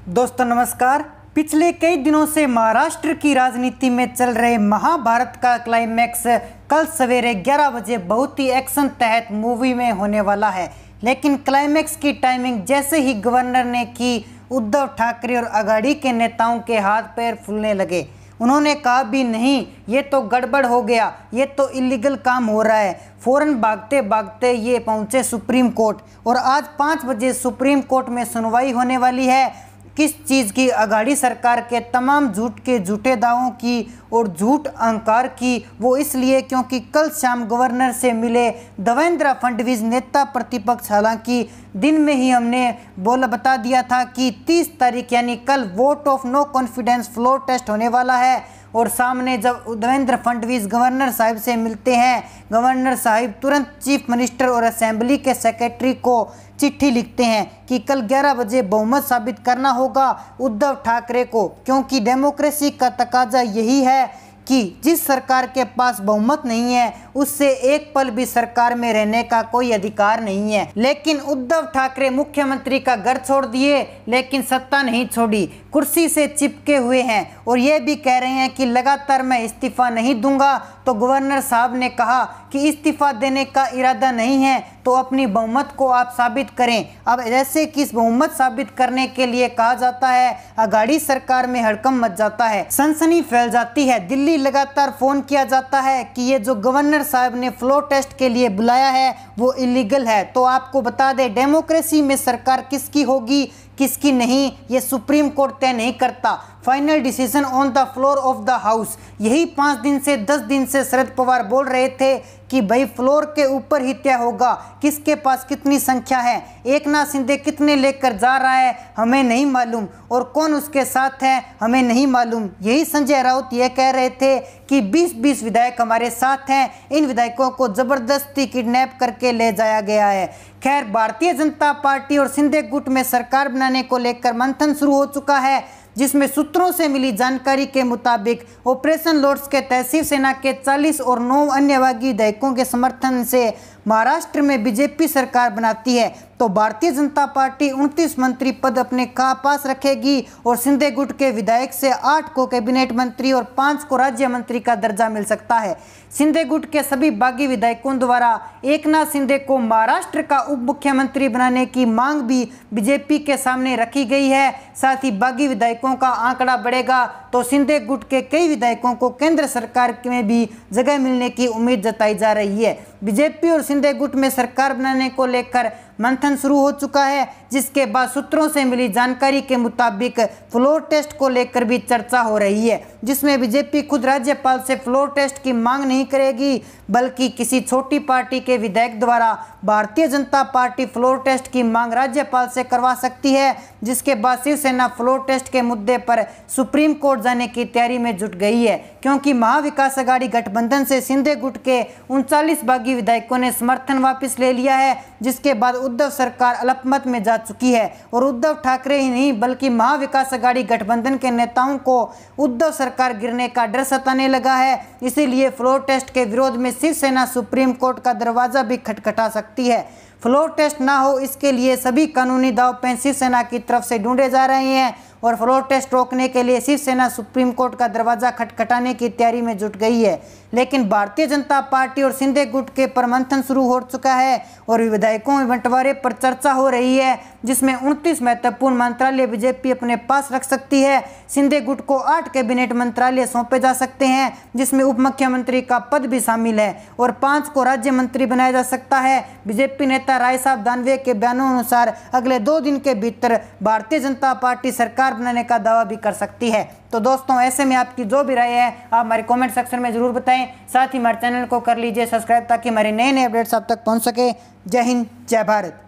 दोस्तों नमस्कार। पिछले कई दिनों से महाराष्ट्र की राजनीति में चल रहे महाभारत का क्लाइमैक्स कल सवेरे 11 बजे बहुत ही एक्शन तहत मूवी में होने वाला है। लेकिन क्लाइमैक्स की टाइमिंग जैसे ही गवर्नर ने की, उद्धव ठाकरे और अघाड़ी के नेताओं के हाथ पैर फूलने लगे। उन्होंने कहा भी नहीं, ये तो गड़बड़ हो गया, ये तो इलीगल काम हो रहा है। फौरन भागते भागते ये पहुंचे सुप्रीम कोर्ट और आज 5 बजे सुप्रीम कोर्ट में सुनवाई होने वाली है। किस चीज़ की? अघाड़ी सरकार के तमाम झूठे दावों की और झूठ अहंकार की। वो इसलिए क्योंकि कल शाम गवर्नर से मिले देवेंद्र फडणवीस नेता प्रतिपक्ष। हालांकि दिन में ही हमने बता दिया था कि 30 तारीख यानी कल vote of no confidence floor test होने वाला है। और सामने जब देवेंद्र फडणवीस गवर्नर साहिब से मिलते हैं, गवर्नर साहिब तुरंत चीफ मिनिस्टर और असेंबली के सेक्रेटरी को चिट्ठी लिखते हैं कि कल 11 बजे बहुमत साबित करना होगा उद्धव ठाकरे को, क्योंकि डेमोक्रेसी का तकाजा यही है कि जिस सरकार के पास बहुमत नहीं है उससे एक पल भी सरकार में रहने का कोई अधिकार नहीं है। लेकिन उद्धव ठाकरे मुख्यमंत्री का घर छोड़ दिए लेकिन सत्ता नहीं छोड़ी, कुर्सी से चिपके हुए हैं और ये भी कह रहे हैं कि लगातार मैं इस्तीफा नहीं दूंगा। तो गवर्नर साहब ने कहा कि इस्तीफा देने का इरादा नहीं है तो अपनी बहुमत को आप साबित करें। अब जैसे कि इस बहुमत साबित करने के लिए कहा जाता है, अघाड़ी सरकार में हड़कंप मच जाता है, सनसनी फैल जाती है। दिल्ली लगातार फोन किया जाता है कि ये जो गवर्नर साहब ने फ्लोर टेस्ट के लिए बुलाया है वो इलीगल है। तो आपको बता दें, डेमोक्रेसी में सरकार किसकी होगी किसकी नहीं, ये सुप्रीम कोर्ट तय नहीं करता। Final decision on the floor of the house. यही 5 दिन से 10 दिन से शरद पवार बोल रहे थे कि भाई फ्लोर के ऊपर ही तय होगा, किसके पास कितनी संख्या है, एकनाथ शिंदे कितने लेकर जा रहा है हमें नहीं मालूम और कौन उसके साथ है हमें नहीं मालूम। यही संजय राउत ये कह रहे थे कि 20-20 विधायक हमारे साथ हैं, इन विधायकों को जबरदस्ती किडनैप करके ले जाया गया है। खैर, भारतीय जनता पार्टी और शिंदे गुट में सरकार बनाने को लेकर मंथन शुरू हो चुका है, जिसमें सूत्रों से मिली जानकारी के मुताबिक ऑपरेशन लोटस के तहत शिवसेना के 40 और 9 अन्य बागी विधायकों के समर्थन से महाराष्ट्र में बीजेपी सरकार बनाती है तो भारतीय जनता पार्टी 29 मंत्री पद अपने पास रखेगी और शिंदे गुट के विधायक से 8 को कैबिनेट मंत्री और 5 को राज्य मंत्री का दर्जा मिल सकता है। शिंदे गुट के सभी बागी विधायकों द्वारा एकनाथ शिंदे को महाराष्ट्र का उप मुख्यमंत्री बनाने की मांग भी बीजेपी के सामने रखी गई है। साथ ही बागी विधायकों का आंकड़ा बढ़ेगा तो शिंदे गुट के कई विधायकों को केंद्र सरकार में भी जगह मिलने की उम्मीद जताई जा रही है। बीजेपी और शिंदे गुट में सरकार बनाने को लेकर मंथन शुरू हो चुका है, जिसके बाद सूत्रों से मिली जानकारी के मुताबिक फ्लोर टेस्ट को लेकर भी चर्चा हो रही है, जिसमें बीजेपी खुद राज्यपाल से फ्लोर टेस्ट की मांग नहीं करेगी बल्कि किसी छोटी पार्टी के विधायक द्वारा Bharatiya Janata party floor test की मांग राज्यपाल से करवा सकती है। जिसके बाद शिवसेना फ्लोर टेस्ट के मुद्दे पर सुप्रीम कोर्ट जाने की तैयारी में जुट गई है, क्योंकि महाविकास अघाड़ी गठबंधन से शिंदे गुट के 39 बागी विधायकों ने समर्थन वापस ले लिया है, जिसके बाद उद्धव सरकार अल्पमत में जा चुकी है और उद्धव ठाकरे ही नहीं बल्कि महाविकास अघाड़ी गठबंधन के नेताओं को उद्धव सरकार गिरने का डर सताने लगा है। इसीलिए फ्लोर टेस्ट के विरोध में शिवसेना सुप्रीम कोर्ट का दरवाजा भी खटखटा सकती है। फ्लोर टेस्ट ना हो इसके लिए सभी कानूनी दांव शिवसेना की तरफ से ढूंढे जा रहे हैं और फ्लोर टेस्ट रोकने के लिए शिवसेना सुप्रीम कोर्ट का दरवाजा खटखटाने की तैयारी में जुट गई है। लेकिन भारतीय जनता पार्टी और शिंदे गुट के पर मंथन शुरू हो चुका है और विधायकों में बंटवारे पर चर्चा हो रही है, जिसमें 29 महत्वपूर्ण मंत्रालय बीजेपी अपने पास रख सकती है। शिंदे गुट को 8 कैबिनेट मंत्रालय सौंपे जा सकते हैं, जिसमें उप मुख्यमंत्री का पद भी शामिल है और 5 को राज्य मंत्री बनाया जा सकता है। बीजेपी नेता राय साहब दानवे के बयानों अनुसार अगले 2 दिन के भीतर भारतीय जनता पार्टी सरकार बनाने का दावा भी कर सकती है। तो दोस्तों, ऐसे में आपकी जो भी राय है आप हमारे कमेंट सेक्शन में जरूर बताएं। साथ ही हमारे चैनल को कर लीजिए सब्सक्राइब ताकि हमारे नए अपडेट्स आप तक पहुंच सके। जय हिंद, जय भारत।